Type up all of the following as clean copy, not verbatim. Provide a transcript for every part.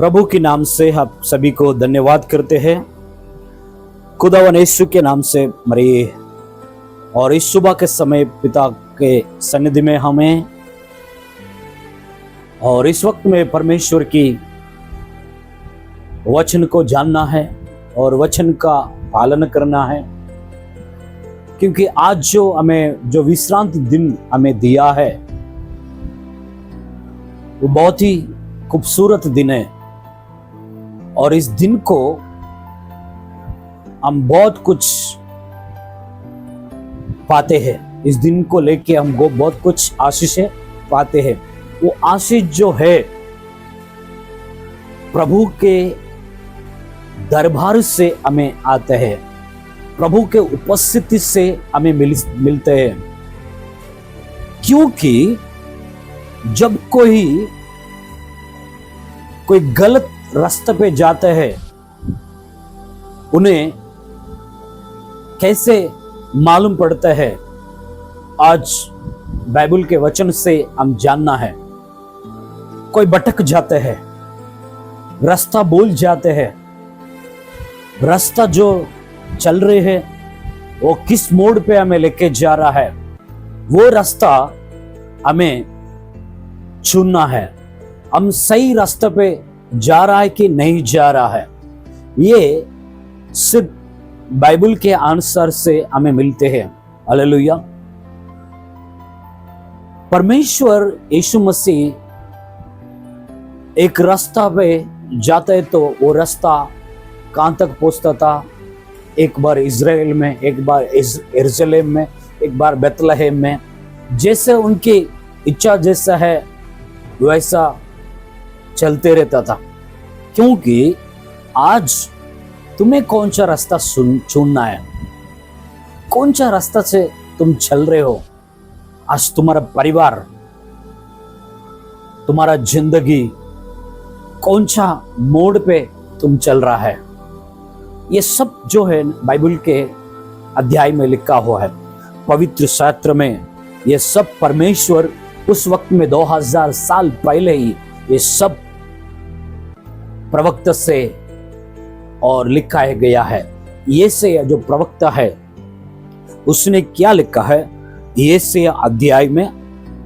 प्रभु के नाम से आप सभी को धन्यवाद करते हैं। खुदावन यीशु के नाम से मरी और इस सुबह के समय पिता के सन्निधि में हमें और इस वक्त में परमेश्वर की वचन को जानना है और वचन का पालन करना है, क्योंकि आज जो विश्रांति दिन हमें दिया है वो बहुत ही खूबसूरत दिन है और इस दिन को हम बहुत कुछ पाते हैं। इस दिन को लेके हम बहुत कुछ आशीषें पाते हैं। वो आशीष जो है प्रभु के दरबार से हमें आते हैं, प्रभु के उपस्थिति से हमें मिलते हैं। क्योंकि जब कोई गलत रास्ते पे जाते हैं, उन्हें कैसे मालूम पड़ता है, आज बाइबल के वचन से हम जानना है। कोई भटक जाते हैं, रास्ता भूल जाते हैं, रास्ता जो चल रहे हैं वो किस मोड़ पे हमें लेके जा रहा है, वो रास्ता हमें चुनना है। हम सही रास्ते पे जा रहा है कि नहीं जा रहा है, ये सिर्फ बाइबल के आंसर से हमें मिलते हैं। हालेलुया। परमेश्वर यीशु मसीह एक रास्ता पे जाता है तो वो रास्ता कहां तक पहुंचता था? एक बार इज़राइल में, एक बार यरूशलेम में, एक बार बेतलहम में। जैसे उनकी इच्छा जैसा है वैसा चलते रहता था। क्योंकि आज तुम्हें कौन सा रास्ता चुनना है, कौन सा रास्ता से तुम चल रहे हो। आज तुम्हारा परिवार, तुम्हारा जिंदगी कौन सा मोड़ पे तुम चल रहा है, ये सब जो है बाइबल के अध्याय में लिखा हुआ है। पवित्र शास्त्र में ये सब परमेश्वर उस वक्त में 2000 साल पहले ही ये सब प्रवक्ता से और लिखा गया है। ये से जो प्रवक्ता है उसने क्या लिखा है? ये से अध्याय में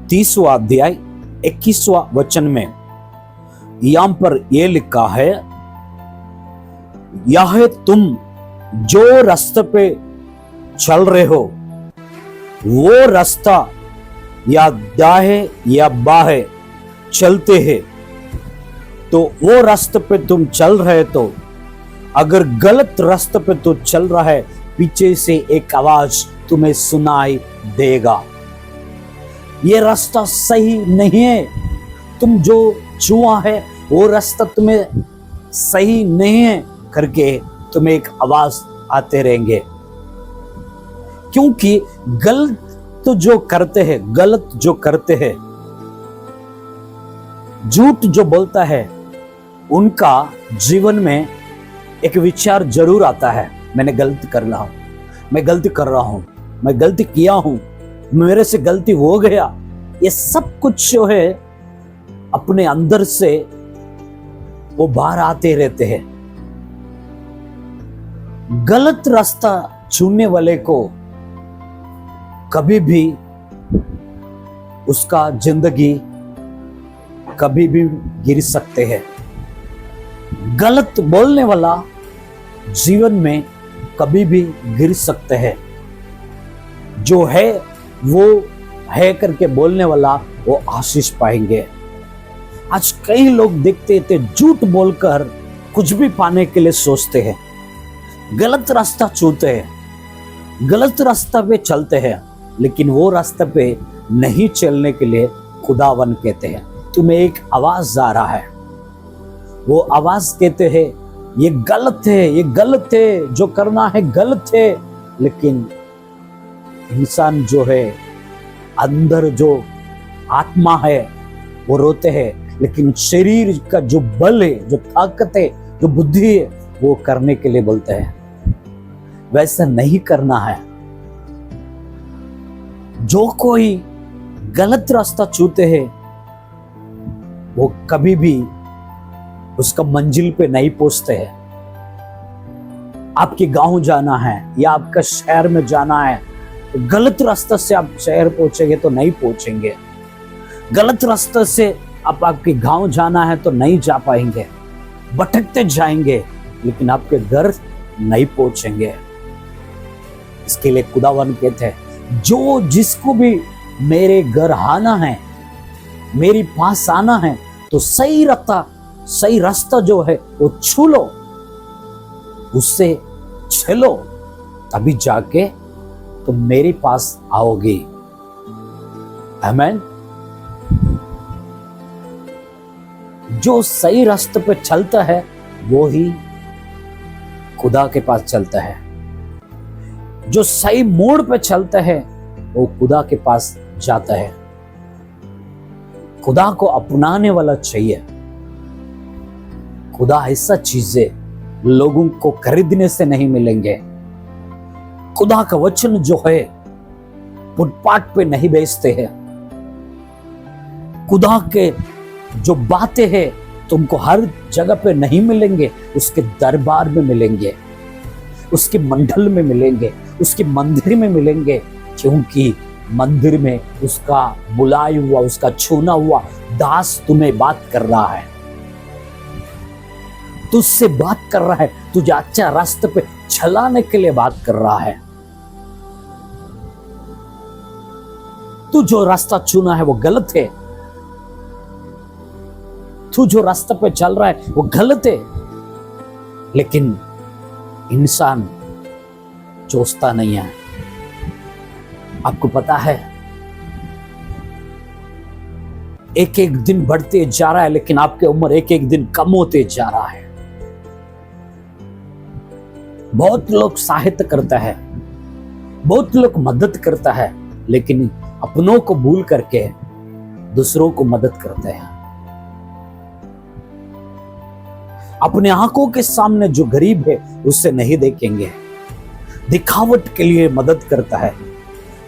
30वां अध्याय 21वां वचन में यहां पर ये लिखा है, यह तुम जो रास्ते पे चल रहे हो वो रास्ता या दाएं या बाएं चलते हैं तो वो रास्ते पे तुम चल रहे, तो अगर गलत रास्ते पे तो चल रहा है, पीछे से एक आवाज तुम्हें सुनाई देगा, ये रास्ता सही नहीं है, तुम जो चुना है वो रास्ता तुम्हें सही नहीं है करके तुम्हें एक आवाज आते रहेंगे। क्योंकि गलत जो करते हैं, झूठ जो बोलता है, उनका जीवन में एक विचार जरूर आता है, मैंने गलती कर रहा हूं, मैं गलती कर रहा हूं, मैं गलती किया हूं, मेरे से गलती हो गया। ये सब कुछ जो है अपने अंदर से वो बाहर आते रहते हैं। गलत रास्ता चुनने वाले को कभी भी उसका जिंदगी कभी भी गिर सकते हैं। गलत बोलने वाला जीवन में कभी भी गिर सकते हैं। जो है वो है करके बोलने वाला वो आशीष पाएंगे। आज कई लोग देखते थे झूठ बोलकर कुछ भी पाने के लिए सोचते हैं, गलत रास्ता चुनते हैं, गलत रास्ता पे चलते हैं, लेकिन वो रास्ते पे नहीं चलने के लिए खुदावन कहते हैं तुम्हें एक आवाज आ रहा है। वो आवाज कहते हैं ये गलत है, ये गलत है, जो करना है गलत है। लेकिन इंसान जो है अंदर जो आत्मा है वो रोते हैं, लेकिन शरीर का जो बल है, जो ताकत है, जो बुद्धि है, वो करने के लिए बोलते हैं वैसा नहीं करना है। जो कोई गलत रास्ता चुनते हैं वो कभी भी उसका मंजिल पे नहीं पहुंचते हैं। आपके गांव जाना है या आपका शहर में जाना है, तो गलत रास्ते से आप शहर पहुंचेंगे तो नहीं पहुंचेंगे। गलत रास्ते से आपके गांव जाना है तो नहीं जा पाएंगे, भटकते जाएंगे, लेकिन आपके घर नहीं पहुंचेंगे। इसके लिए खुदावन कहते हैं, जो जिसको भी मेरे घर आना है, मेरे पास आना है, तो सही रास्ता जो है वो छू लो, उससे चलो, तभी जाके तुम मेरे पास आओगे। आमीन। जो सही रास्ते पे चलता है वो ही खुदा के पास चलता है। जो सही मोड़ पे चलता है वो खुदा के पास जाता है। खुदा को अपनाने वाला चाहिए। खुदा ऐसा चीजें लोगों को खरीदने से नहीं मिलेंगे। खुदा का वचन जो है फुटपाथ पे नहीं बेचते हैं। खुदा के जो बातें हैं तुमको हर जगह पे नहीं मिलेंगे, उसके दरबार में मिलेंगे, उसके मंडल में मिलेंगे, उसके मंदिर में मिलेंगे, क्योंकि मंदिर में उसका बुलाया हुआ, उसका चुना हुआ दास तुम्हें बात कर रहा है, तुझसे बात कर रहा है, तुझे अच्छा रास्ते पे चलाने के लिए बात कर रहा है। तू जो रास्ता चुना है वो गलत है, तू जो रास्ते पे चल रहा है वो गलत है, लेकिन इंसान सोचता नहीं है। आपको पता है एक एक दिन बढ़ते जा रहा है, लेकिन आपकी उम्र एक एक दिन कम होते जा रहा है। बहुत लोग सहायता करता है, बहुत लोग मदद करता है, लेकिन अपनों को भूल करके दूसरों को मदद करते हैं। अपने आंखों के सामने जो गरीब है उससे नहीं देखेंगे। दिखावट के लिए मदद करता है,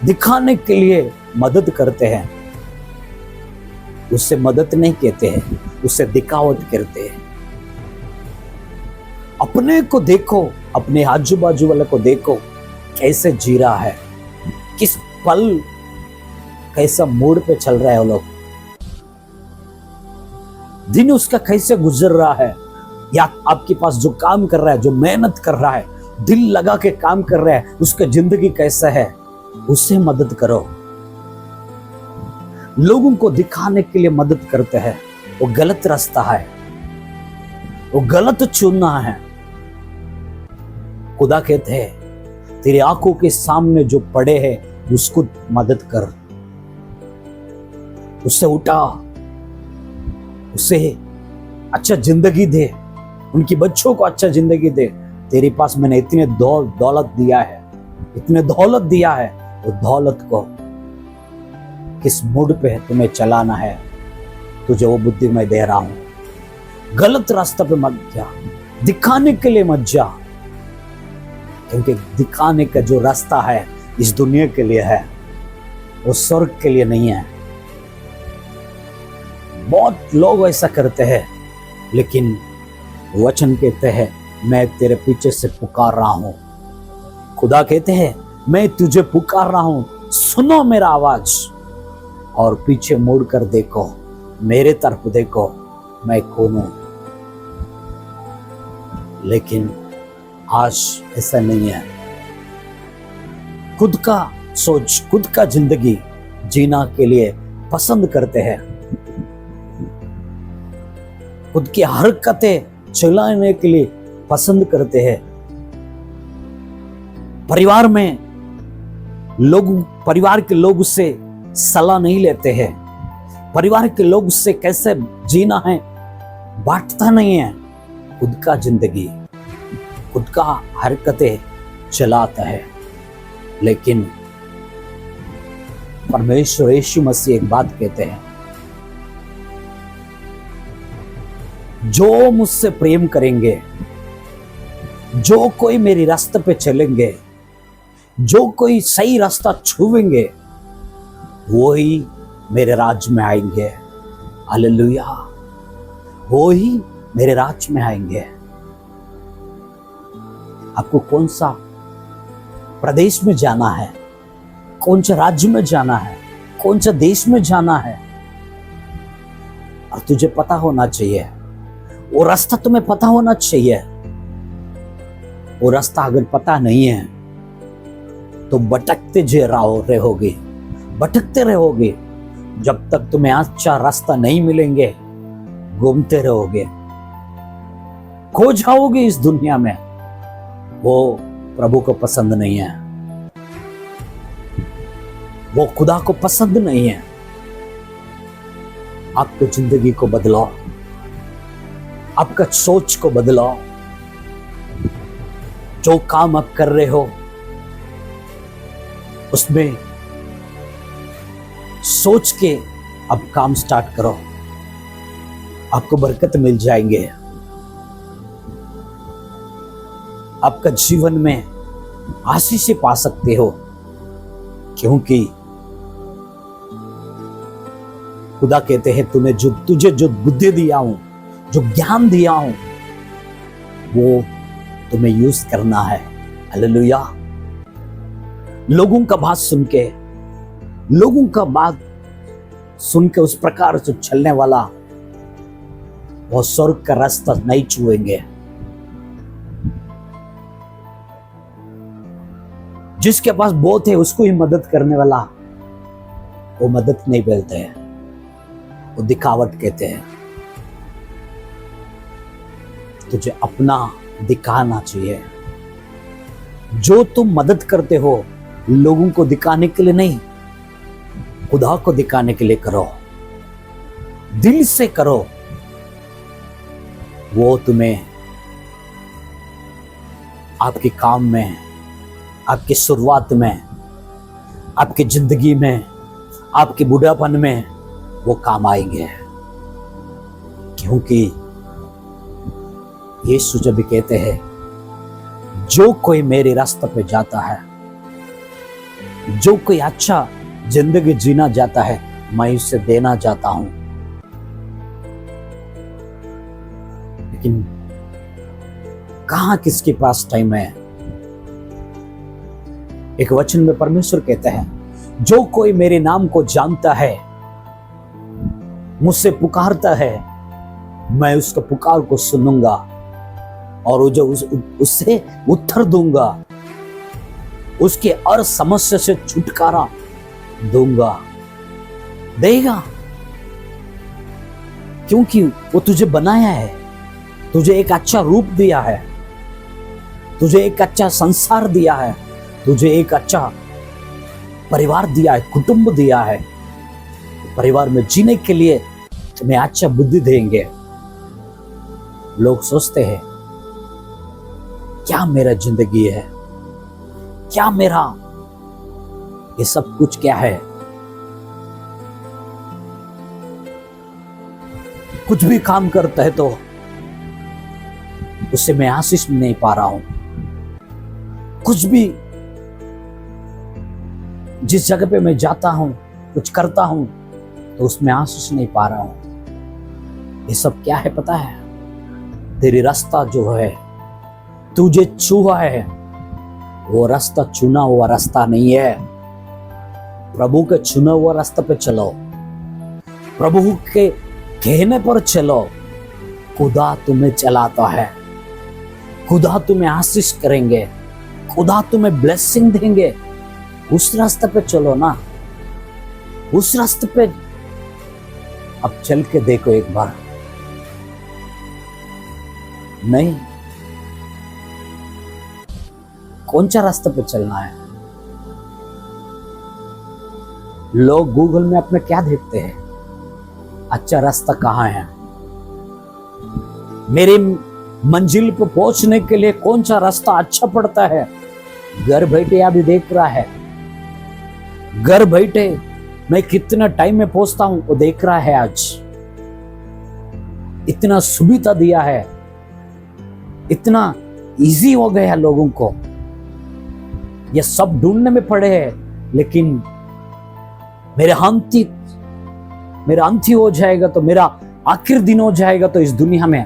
दिखाने के लिए मदद करते हैं, उससे मदद नहीं कहते हैं, उससे दिखावट करते हैं। अपने को देखो, अपने आजू बाजू वाले को देखो कैसे जी रहा है, किस पल कैसा मूड पे चल रहा है वो लोग, दिन उसका कैसे गुजर रहा है, या आपके पास जो काम कर रहा है, जो मेहनत कर रहा है, दिल लगा के काम कर रहा है, उसका जिंदगी कैसा है, उससे मदद करो। लोगों को दिखाने के लिए मदद करते हैं, वो गलत रास्ता है, वो गलत चुनना है। खुदा कहते हैं तेरी आंखों के सामने जो पड़े हैं उसको मदद कर, उससे उठा, उसे अच्छा जिंदगी दे, उनकी बच्चों को अच्छा जिंदगी दे। तेरे पास मैंने इतने दौलत दिया है, इतने दौलत दिया है, वो दौलत को किस मूड पे तुम्हें चलाना है, तुझे वो बुद्धि मैं दे रहा हूं। गलत रास्ते पे मत जा, दिखाने के लिए मत जा, क्योंकि दिखाने का जो रास्ता है इस दुनिया के लिए है, वो स्वर्ग के लिए नहीं है। बहुत लोग ऐसा करते हैं, लेकिन वचन कहते हैं मैं तेरे पीछे से पुकार रहा हूं। खुदा कहते हैं मैं तुझे पुकार रहा हूं, सुनो मेरा आवाज और पीछे मुड़ कर देखो, मेरे तरफ देखो, मैं कौन हूं। लेकिन आज ऐसा नहीं है। खुद का सोच, खुद का जिंदगी जीना के लिए पसंद करते हैं, खुद की हरकतें चलाने के लिए पसंद करते हैं। परिवार के लोग से सलाह नहीं लेते हैं, परिवार के लोग से कैसे जीना है बांटता नहीं है। खुद का जिंदगी, खुद का हरकतें चलाता है। लेकिन परमेश्वर यीशु मसीह एक बात कहते हैं, जो मुझसे प्रेम करेंगे, जो कोई मेरे रास्ते पे चलेंगे, जो कोई सही रास्ता छुएंगे, वो ही मेरे राज्य में आएंगे। हालेलुया। वो ही मेरे राज में आएंगे। आपको कौन सा प्रदेश में जाना है, कौन सा राज्य में जाना है, कौन सा देश में जाना है, और तुझे पता होना चाहिए। वो रास्ता तुम्हें पता होना चाहिए। वो रास्ता अगर पता नहीं है तो भटकते रहोगे, भटकते रहोगे। जब तक तुम्हें अच्छा रास्ता नहीं मिलेंगे, घूमते रहोगे, खो जाओगे इस दुनिया में। वो प्रभु को पसंद नहीं है, वो खुदा को पसंद नहीं है। आपकी जिंदगी को बदलो, आपका सोच को बदलो। जो काम आप कर रहे हो उसमें सोच के अब काम स्टार्ट करो, आपको बरकत मिल जाएंगे। आपका जीवन में आशीष पा सकते हो, क्योंकि खुदा कहते हैं तुझे जो बुद्धि दिया हूं, जो ज्ञान दिया हूं, वो तुम्हें यूज करना है। हालेलुया। लोगों का बात सुन के उस प्रकार से चलने वाला वो स्वर्ग का रास्ता नहीं छुएंगे। जिसके पास बहुत है उसको ही मदद करने वाला वो मदद नहीं बोलते हैं, वो दिखावट कहते हैं। तुझे अपना दिखाना चाहिए। जो तुम मदद करते हो लोगों को दिखाने के लिए नहीं, खुदा को दिखाने के लिए करो, दिल से करो। वो तुम्हें आपके काम में, आपकी शुरुआत में, आपकी जिंदगी में, आपके बुढ़ापन में वो काम आएंगे। क्योंकि यीशु जब भी कहते हैं, जो कोई मेरे रास्ते पे जाता है, जो कोई अच्छा जिंदगी जीना जाता है, मैं उसे देना चाहता हूं। लेकिन कहां किसके पास टाइम है? एक वचन में परमेश्वर कहते हैं, जो कोई मेरे नाम को जानता है, मुझसे पुकारता है, मैं उसका पुकार को सुनूंगा और जो उससे उत्तर दूंगा, उसके हर समस्या से छुटकारा दूंगा, देगा। क्योंकि वो तुझे बनाया है, तुझे एक अच्छा रूप दिया है, तुझे एक अच्छा संसार दिया है, तुझे एक अच्छा परिवार दिया है, कुटुंब दिया है। परिवार में जीने के लिए तुम्हें अच्छा बुद्धि देंगे। लोग सोचते हैं, क्या मेरा जिंदगी है, क्या मेरा ये सब कुछ क्या है? कुछ भी काम करता है तो उससे मैं आशीष नहीं पा रहा हूं। कुछ भी जिस जगह पे मैं जाता हूं, कुछ करता हूं, तो उसमें आशीष नहीं पा रहा हूं। ये सब क्या है पता है? तेरी रास्ता जो है, तुझे छुआ है, वो रास्ता चुना हुआ रास्ता नहीं है। प्रभु के चुना हुआ रास्ते पे चलो, प्रभु के कहने पर चलो। खुदा तुम्हें चलाता है, खुदा तुम्हें आशीष करेंगे, खुदा तुम्हें ब्लेसिंग देंगे। उस रास्ते पे चलो ना, उस रास्ते पे अब चल के देखो एक बार। नहीं, कौन सा रास्ते पे चलना है? लोग गूगल में अपने क्या देखते हैं? अच्छा रास्ता कहाँ है? मेरे मंजिल पर पहुंचने के लिए कौन सा रास्ता अच्छा पड़ता है? घर बैठे अभी देख रहा है, घर बैठे मैं कितना टाइम में पहुंचता हूं वो देख रहा है। आज इतना सुविधा दिया है, इतना इजी हो गया है लोगों को। ये सब ढूंढने में पड़े हैं, लेकिन मेरा अंत ही हो जाएगा तो, मेरा आखिर दिन हो जाएगा तो इस दुनिया में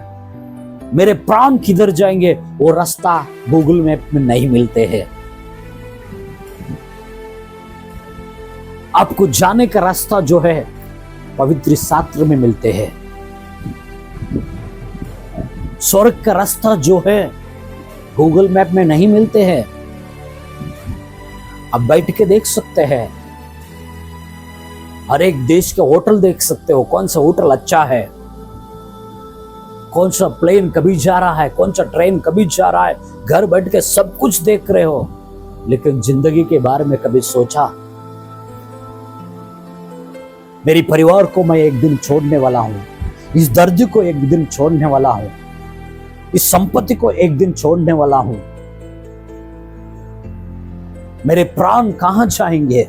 मेरे प्राण किधर जाएंगे, वो रास्ता गूगल मैप में नहीं मिलते हैं। आपको जाने का रास्ता जो है पवित्र शास्त्र में मिलते हैं। स्वर्ग का रास्ता जो है गूगल मैप में नहीं मिलते हैं। आप बैठ के देख सकते हैं, हर एक देश के होटल देख सकते हो, कौन सा होटल अच्छा है, कौन सा प्लेन कभी जा रहा है, कौन सा ट्रेन कभी जा रहा है, घर बैठ के सब कुछ देख रहे हो। लेकिन जिंदगी के बारे में कभी सोचा? मेरी परिवार को मैं एक दिन छोड़ने वाला हूं, इस दर्द को एक दिन छोड़ने वाला हूं, इस संपत्ति को एक दिन छोड़ने वाला हूं। मेरे प्राण कहां जाएंगे?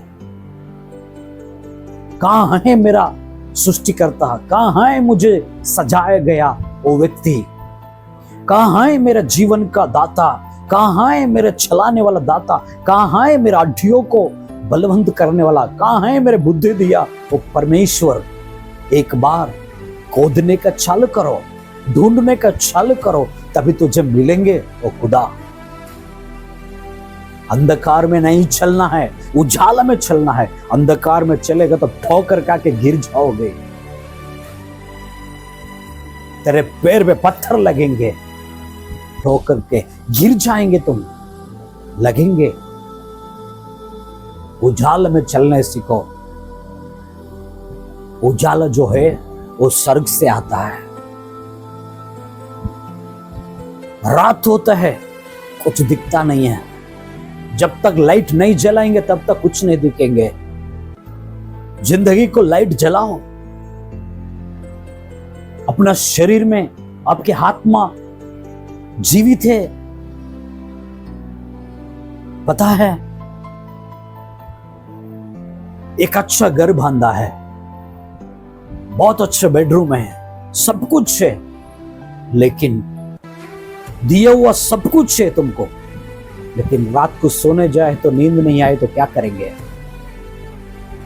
कहां है मेरा सृष्टिकर्ता? कहां है मुझे सजाया गया वो व्यक्ति? कहां है मेरा जीवन का दाता? कहां है मेरे चलाने वाला दाता? कहां है मेरा हड्डियों को बलवंत करने वाला? कहां है मेरे बुद्धि दिया वो परमेश्वर? एक बार खोदने का छल करो, ढूंढने का छल करो, तभी तुझे मिलेंगे वो खुदा। अंधकार में नहीं चलना है, उजाला में चलना है। अंधकार में चलेगा तो ठोकर खा के गिर जाओगे, तेरे पैर पे पत्थर लगेंगे, ठोकर के गिर जाएंगे तुम, लगेंगे। उजाला में चलने सीखो। उजाला जो है वो स्वर्ग से आता है। रात होता है, कुछ दिखता नहीं है। जब तक लाइट नहीं जलाएंगे तब तक कुछ नहीं दिखेंगे। जिंदगी को लाइट जलाओ। अपना शरीर में आपकी आत्मा जीवित है, पता है। एक अच्छा घर बांधा है, बहुत अच्छा बेडरूम है, सब कुछ है, लेकिन दिया हुआ सब कुछ है तुमको, लेकिन रात को सोने जाए तो नींद नहीं आए तो क्या करेंगे?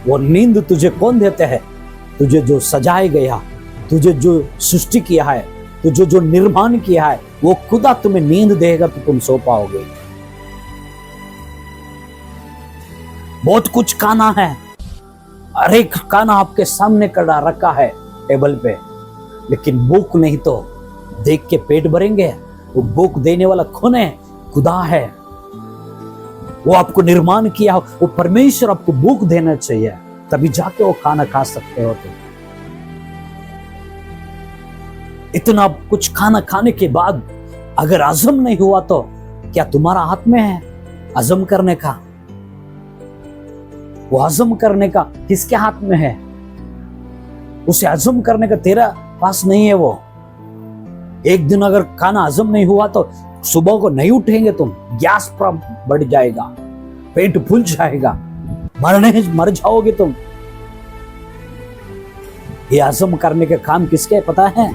वो नींद तुझे कौन देते हैं? तुझे जो सजाए गया, तुझे जो सृष्टि किया है, तुझे जो निर्माण किया है, वो खुदा तुम्हें नींद देगा तो तुम सो पाओगे। बहुत कुछ खाना है, हर एक खाना आपके सामने कड़ा रखा है टेबल पे, लेकिन भूख नहीं तो देख के पेट भरेंगे? वो भूख देने वाला कौन है? खुदा है। वो आपको निर्माण किया, वो परमेश्वर आपको भूख देना चाहिए, तभी जाके वो खाना खा सकते हो तुम। इतना कुछ खाना खाने के बाद अगर हजम नहीं हुआ तो क्या तुम्हारा हाथ में है हजम करने का? वो हजम करने का किसके हाथ में है? उसे हजम करने का तेरा पास नहीं है। वो एक दिन अगर खाना हजम नहीं हुआ तो सुबह को नहीं उठेंगे तुम, गैस बढ़ जाएगा, पेट फूल जाएगा, मर जाओगे तुम। ये हजम करने का काम किसके है पता है?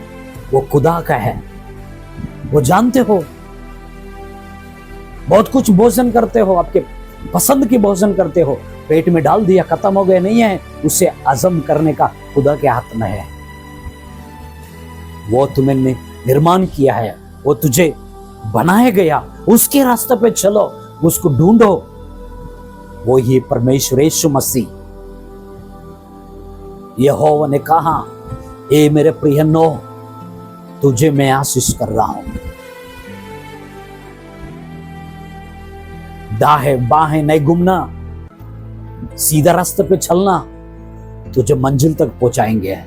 वो खुदा का है। वो जानते हो, बहुत कुछ भोजन करते हो, आपके पसंद की भोजन करते हो, पेट में डाल दिया, खत्म हो गया, नहीं है, उसे हजम करने का खुदा के हाथ में है। वो तुम्हें निर्माण किया है, वो तुझे बनाया गया, उसके रास्ते पे चलो, उसको ढूंढो। वो ये परमेश्वर यीशु मसीह, यहोवा ने कहा, ए मेरे प्रिय नो, तुझे मैं आशीष कर रहा हूं। दाएं बाएं नहीं घूमना, सीधा रास्ते पे चलना, तुझे मंजिल तक पहुंचाएंगे।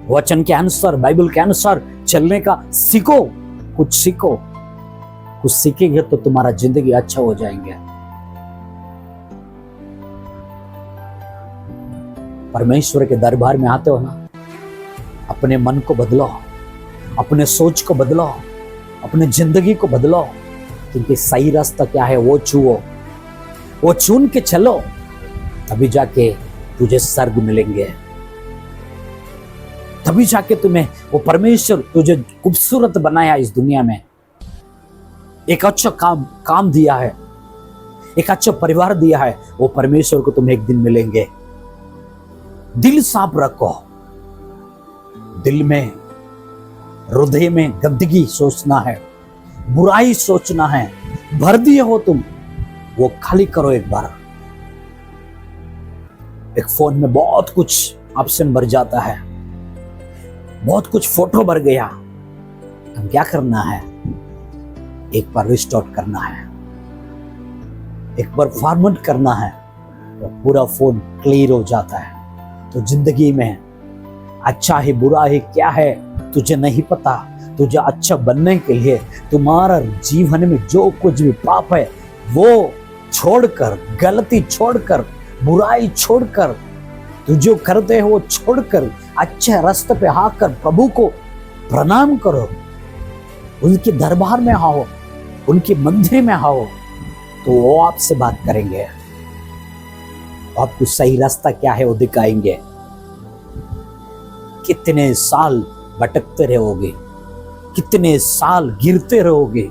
वचन के अनुसार, बाइबल के अनुसार चलने का सीखो, कुछ सीखो। कुछ सीखेंगे तो तुम्हारा जिंदगी अच्छा हो जाएंगे। परमेश्वर के दरबार में आते हो ना, अपने मन को बदलो, अपने सोच को बदलो, अपने जिंदगी को बदलो, क्योंकि सही रास्ता क्या है वो छुओ, वो चुन के चलो, तभी जाके तुझे स्वर्ग मिलेंगे। तभी जाके तुम्हें वो परमेश्वर तुझे खूबसूरत बनाया इस दुनिया में, एक अच्छा काम दिया है, एक अच्छा परिवार दिया है, वो परमेश्वर को तुम्हें एक दिन मिलेंगे। दिल साफ रखो, दिल में, हृदय में गंदगी सोचना है, बुराई सोचना है, भर दिए हो तुम, वो खाली करो एक बार। एक फोन में बहुत कुछ ऑप्शन भर जाता है, बहुत कुछ फोटो भर गया, हम क्या करना है? एक बार रिस्टार्ट करना है, एक बार फॉर्मेट करना है, तो पूरा फोन क्लियर हो जाता है। तो जिंदगी में अच्छा है बुरा है क्या है तुझे नहीं पता। तुझे अच्छा बनने के लिए तुम्हारा जीवन में जो कुछ भी पाप है वो छोड़कर, गलती छोड़कर, बुराई छोड़कर, तू जो करते हो वो छोड़कर अच्छे रास्ते पे आकर प्रभु को प्रणाम करो, उनके दरबार में आओ, उनके मंदिर में आओ, तो वो आपसे बात करेंगे, आपको सही रास्ता क्या है वो दिखाएंगे। कितने साल भटकते रहोगे, कितने साल गिरते रहोगे,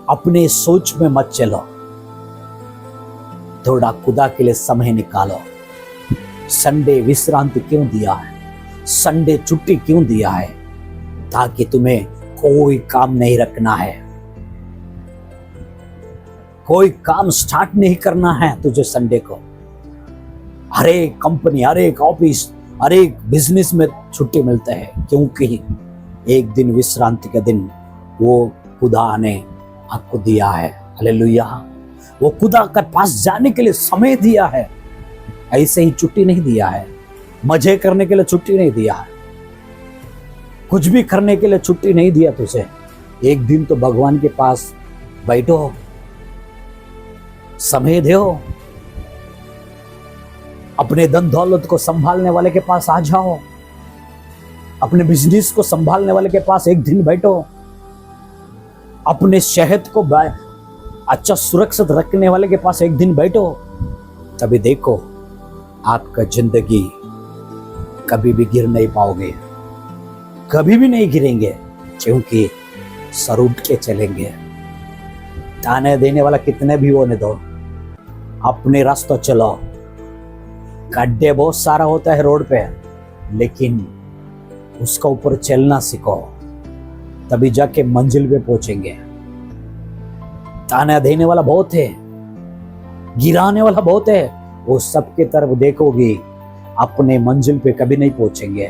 अपने सोच में मत चलो, थोड़ा खुदा के लिए समय निकालो। संडे विश्रांति क्यों दिया है? संडे छुट्टी क्यों दिया है? ताकि तुम्हें कोई काम नहीं रखना है, कोई काम स्टार्ट नहीं करना है तुझे संडे को। हर एक कंपनी, हर एक ऑफिस, हर एक बिजनेस में छुट्टी मिलते हैं, क्योंकि एक दिन विश्रांति का दिन वो खुदा ने आपको दिया है। हालेलुया। वो खुदा के पास जाने के लिए समय दिया है, ऐसे ही छुट्टी नहीं दिया है। मजे करने के लिए छुट्टी नहीं दिया है, कुछ भी करने के लिए छुट्टी नहीं दिया तुझे। एक दिन तो भगवान के पास बैठो, समय दो, अपने धन दौलत को संभालने वाले के पास आ जाओ, अपने बिजनेस को संभालने वाले के पास एक दिन बैठो, अपने सेहत को अच्छा सुरक्षित रखने वाले के पास एक दिन बैठो, तभी देखो आपका जिंदगी कभी भी गिर नहीं पाओगे, कभी भी नहीं गिरेंगे, क्योंकि सर उठ के चलेंगे। ताने देने वाला कितने भी होने दो, अपने रास्ता चलो। गड्ढे बहुत सारा होता है रोड पे, लेकिन उसका ऊपर चलना सीखो, तभी जाके मंजिल पे पहुंचेंगे। ताना देने वाला बहुत है, गिराने वाला बहुत है, वो सबके तरफ देखोगे, अपने मंजिल पे कभी नहीं पहुंचेंगे,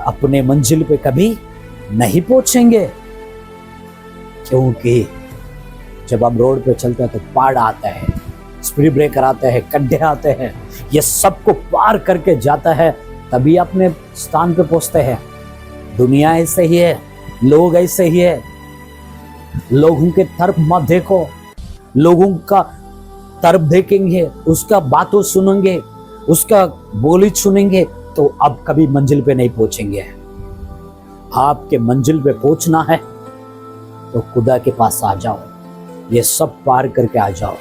अपने मंजिल पे कभी नहीं पहुंचेंगे। क्योंकि जब हम रोड पे चलते हैं तो पहाड़ आता है, स्पीड ब्रेकर आते हैं, गड्ढे आते हैं, ये सबको पार करके जाता है, तभी अपने स्थान पे पहुंचते हैं। दुनिया ऐसे ही है, लोग ऐसे ही है। लोगों के तरफ मत देखो, लोगों का तरफ देखेंगे, उसका बातों सुनेंगे, उसका बोली सुनेंगे, तो अब कभी मंजिल पे नहीं पहुंचेंगे। आपके मंजिल पे पहुंचना है तो खुदा के पास आ जाओ, ये सब पार करके आ जाओ।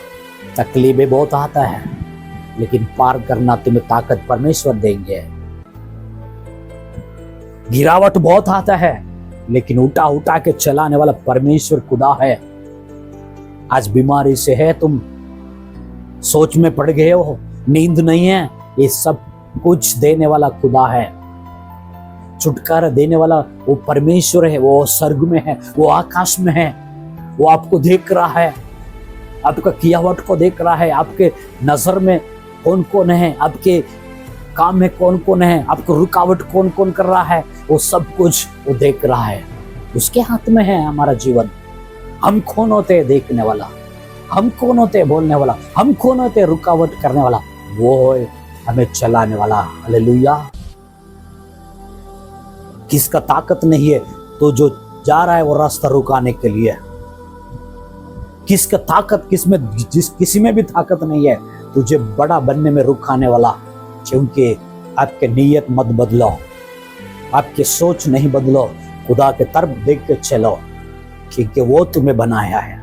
तकलीफें बहुत आता है, लेकिन पार करना तुम्हें ताकत परमेश्वर देंगे। गिरावट बहुत आता है, लेकिन उठा उठा के चलाने वाला परमेश्वर खुदा है। आज बीमारी से है, तुम सोच में पड़ गए हो, नींद नहीं है, ये सब कुछ देने वाला खुदा है। छुटकारा देने वाला वो परमेश्वर है, वो स्वर्ग में है, वो आकाश में है, वो आपको देख रहा है, आपका कियावट को देख रहा है, आपके नजर में कौन कौन है, आपके काम में कौन कौन है, आपको रुकावट कौन कौन कर रहा है, वो सब कुछ वो देख रहा है। उसके हाथ में है हमारा जीवन। हम कौन होते हैं देखने वाला, हम कौन होते हैं बोलने वाला, हम कौन होते हैं रुकावट करने वाला, वो है हमें चलाने वाला। हालेलुया। किसका ताकत नहीं है तो जो जा रहा है वो रास्ता रुकाने के लिए। किसका ताकत किसी में भी ताकत नहीं है तुझे बड़ा बनने में रुकाने वाला। क्योंकि आपके नीयत मत बदलो, आपकी सोच नहीं बदलो, खुदा के तरफ देख के चलो, क्योंकि वो तुम्हें बनाया है,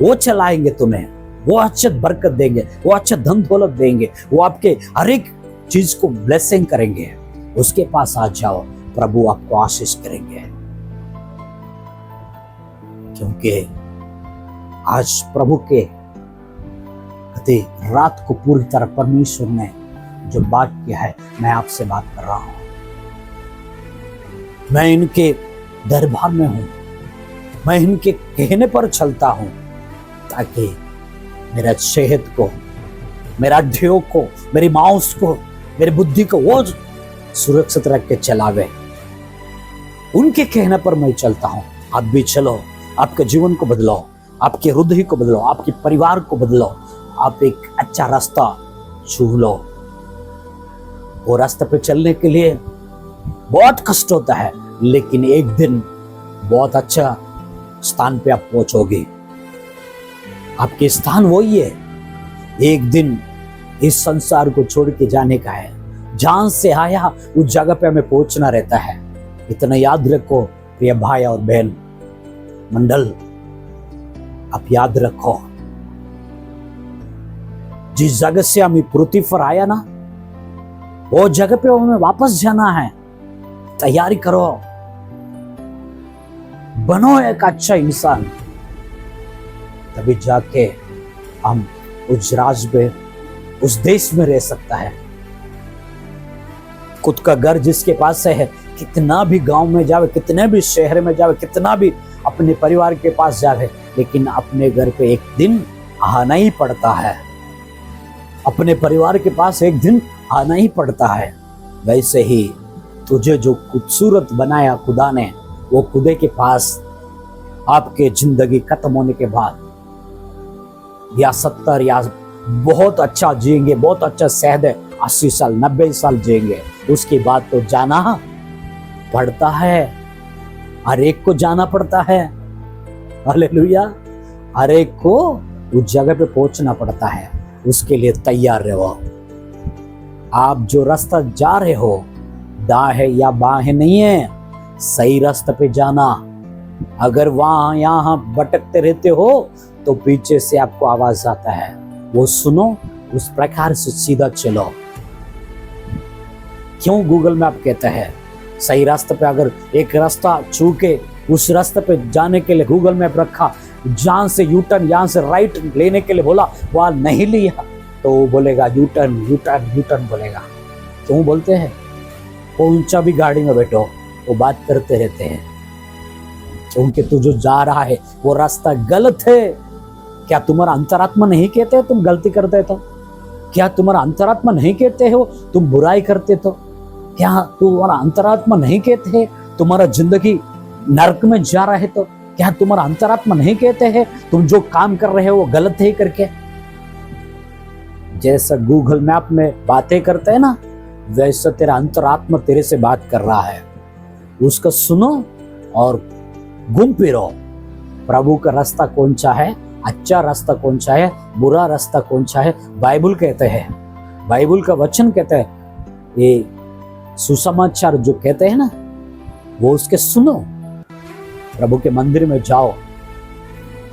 वो चलाएंगे तुम्हें, वो अच्छे बरकत देंगे, वो अच्छे धन दौलत देंगे, वो आपके हर एक चीज को ब्लेसिंग करेंगे। उसके पास आ जाओ, प्रभु आपको आशीष करेंगे। क्योंकि आज प्रभु के रात को पूरी तरह परमेश्वर ने जो बात किया है, मैं आपसे बात कर रहा हूं। मैं इनके दरबार में हूं, मैं इनके कहने पर चलता हूं, ताकि मेरा सेहत को, मेरा हड्डियों को, मेरी मांस को, मेरी बुद्धि को वो सुरक्षित रख के चलावे। उनके कहने पर मैं चलता हूं। आप भी चलो, आपके जीवन को बदलो, आपके हृदय को बदलो, आपके परिवार को बदलो। आप एक अच्छा रास्ता चुन लो। वो रास्ते पे चलने के लिए बहुत कष्ट होता है, लेकिन एक दिन बहुत अच्छा स्थान पे आप पहुंचोगे। आपके स्थान वही है। एक दिन इस संसार को छोड़ के जाने का है। जहां से आया उस जगह पे हमें पहुंचना रहता है। इतना याद रखो प्रिय भाई और बहन मंडल, आप याद रखो, जिस जगह से हम पृथ्वी पर आया ना, वो जगह पे हमें वापस जाना है। तैयारी करो, बनो एक अच्छा इंसान, तभी जाके हम उस राज में, उस देश में रह सकता है। खुद का घर जिसके पास है, कितना भी गांव में जावे, कितने भी शहर में जावे, कितना भी अपने परिवार के पास जावे, लेकिन अपने घर पे एक दिन आना ही पड़ता है। अपने परिवार के पास एक दिन आना ही पड़ता है। वैसे ही तुझे जो खूबसूरत बनाया खुदा ने, वो खुदा के पास आपके जिंदगी खत्म होने के बाद या 70 या बहुत अच्छा जिएंगे, बहुत अच्छा सेहत है, 80 साल 90 साल जिएंगे, उसके बाद तो जाना पड़ता है। हर एक को जाना पड़ता है। हालेलुया। हर एक को उस जगह पे पहुंचना पड़ता है। उसके लिए तैयार रहो। आप जो रास्ता जा रहे हो, दाएं है या बाएं नहीं है, सही रास्ते पे जाना। अगर वहां यहां भटकते रहते हो तो पीछे से आपको आवाज आता है, वो सुनो, उस प्रकार से सीधा चलो। क्यों गूगल मैप कहता है सही रास्ते पे, अगर एक रास्ता छू के उस रास्ते पे जाने के लिए गूगल मैप रखा, जहां से यू टर्न, यहां से राइट लेने के लिए बोला, वहां नहीं लिया, तो वो बोलेगा U turn U turn U turn बोलेगा। क्यों बोलते हैं? वो ऊंचा भी गाड़ी में बैठो, वो बात करते रहते हैं, क्योंकि तू जो जा रहा है वो रास्ता गलत है। क्या तुम्हारा अंतरात्मा नहीं कहते हो तुम गलती करते तो? क्या तुम्हारा अंतरात्मा नहीं कहते हो तुम बुराई करते तो? क्या तुम्हारा अंतरात्मा नहीं कहते है तुम्हारा जिंदगी नरक में जा रहा है तो? क्या तुम्हारा अंतरात्मा नहीं कहते हैं तुम जो काम कर रहे हो वो गलत है करके? जैसा गूगल मैप में बातें करते हैं ना, वैसा तेरा अंतरात्मा तेरे से बात कर रहा है। उसको सुनो और घूम फिरो। प्रभु का रास्ता कौन सा है, अच्छा रास्ता कौन सा है, बुरा रास्ता कौन सा है, बाइबल कहते हैं, बाइबल का वचन कहते हैं। ये सुसमाचार जो कहते हैं ना, वो उसके सुनो। प्रभु के मंदिर में जाओ,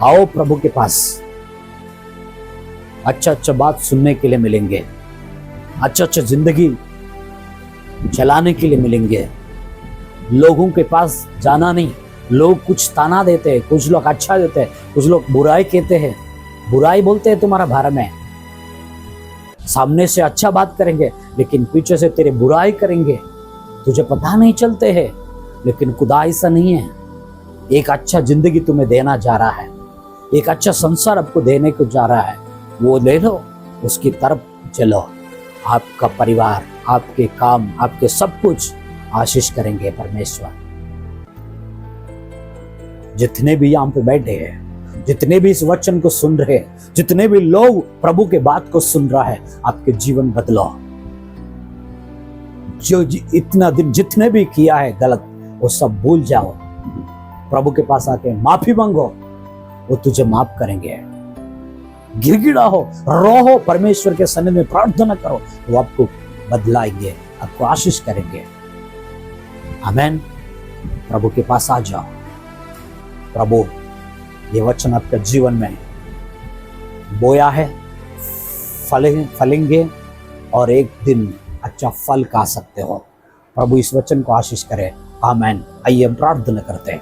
आओ प्रभु के पास, अच्छा अच्छा बात सुनने के लिए मिलेंगे, अच्छा अच्छा जिंदगी चलाने के लिए मिलेंगे। लोगों के पास जाना नहीं। लोग कुछ ताना देते हैं, कुछ लोग अच्छा देते हैं, कुछ लोग बुराई कहते हैं, बुराई बोलते हैं तुम्हारा बारे में। सामने से अच्छा बात करेंगे लेकिन पीछे से तेरे बुराई करेंगे, तुझे पता नहीं चलते हैं। लेकिन खुदा ऐसा नहीं है। एक अच्छा जिंदगी तुम्हें देना जा रहा है, एक अच्छा संसार आपको देने को जा रहा है, वो ले लो, उसकी तरफ चलो। आपका परिवार, आपके काम, आपके सब कुछ आशीष करेंगे परमेश्वर। जितने भी यहाँ पे बैठे हैं, जितने भी इस वचन को सुन रहे हैं, जितने भी लोग प्रभु के बात को सुन रहा है, आपके जीवन बदलो। जो इतना दिन जितने भी किया है गलत, वो सब भूल जाओ। प्रभु के पास आके माफी मांगो, वो तुझे माफ करेंगे। गिड़गिड़ाओ, रोहो, परमेश्वर के सन्निधि में प्रार्थना करो, वो आपको बदलाएंगे, आपको आशीष करेंगे। आमीन। प्रभु के पास आ जाओ। प्रभु ये वचन आपके जीवन में बोया है, फलेंगे और एक दिन अच्छा फल खा सकते हो। प्रभु इस वचन को आशीष करे। आमीन। आइए हम प्रार्थना करते हैं।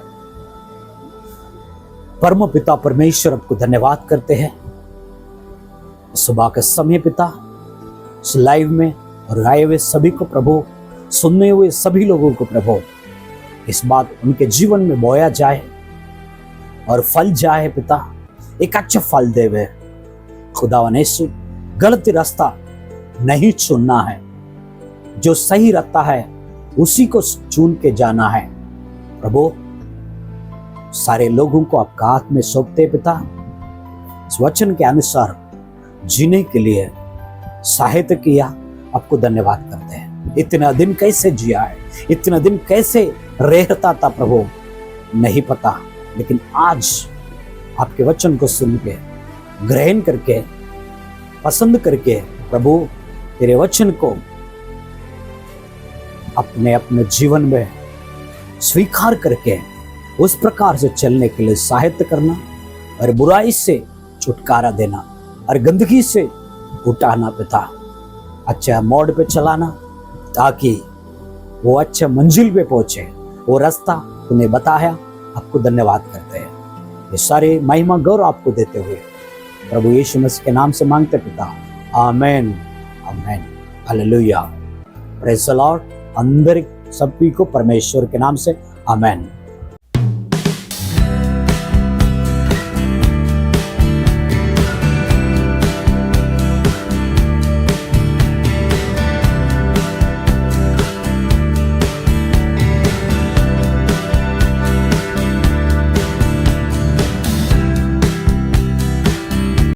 परम पिता परमेश्वर, आपको धन्यवाद करते हैं सुबह के समय पिता, इस लाइव में और आए हुए सभी को प्रभु, सुनने हुए सभी लोगों को प्रभु, इस बात उनके जीवन में बोया जाए और फल जाए पिता, एक अच्छा फल देवे। खुदावन यीशु, गलत रास्ता नहीं चुनना है, जो सही रास्ता है उसी को चुन के जाना है। प्रभु, सारे लोगों को आपका हाथ में सौंपते पिता, इस वचन के अनुसार जीने के लिए सहायता किया, आपको धन्यवाद करते हैं। इतना दिन कैसे जिया है, इतना दिन कैसे रहता था प्रभु, नहीं पता, लेकिन आज आपके वचन को सुन के, ग्रहण करके, पसंद करके प्रभु, तेरे वचन को अपने अपने जीवन में स्वीकार करके उस प्रकार से चलने के लिए सहायता करना, और बुराई से छुटकारा देना, और गंदगी से उठाना पिता, अच्छा मोड़ पे चलाना, ताकि वो अच्छे मंजिल पे पहुंचे। वो रास्ता उन्हें बताया। आपको धन्यवाद करते हैं। ये सारे महिमा गौरव आपको देते हुए प्रभु यीशु मसीह के नाम से मांगते पिता, आमेन, आमेन, हालेलुया, प्रेज़ द लॉर्ड। अंदर सभी को परमेश्वर के नाम से आमेन।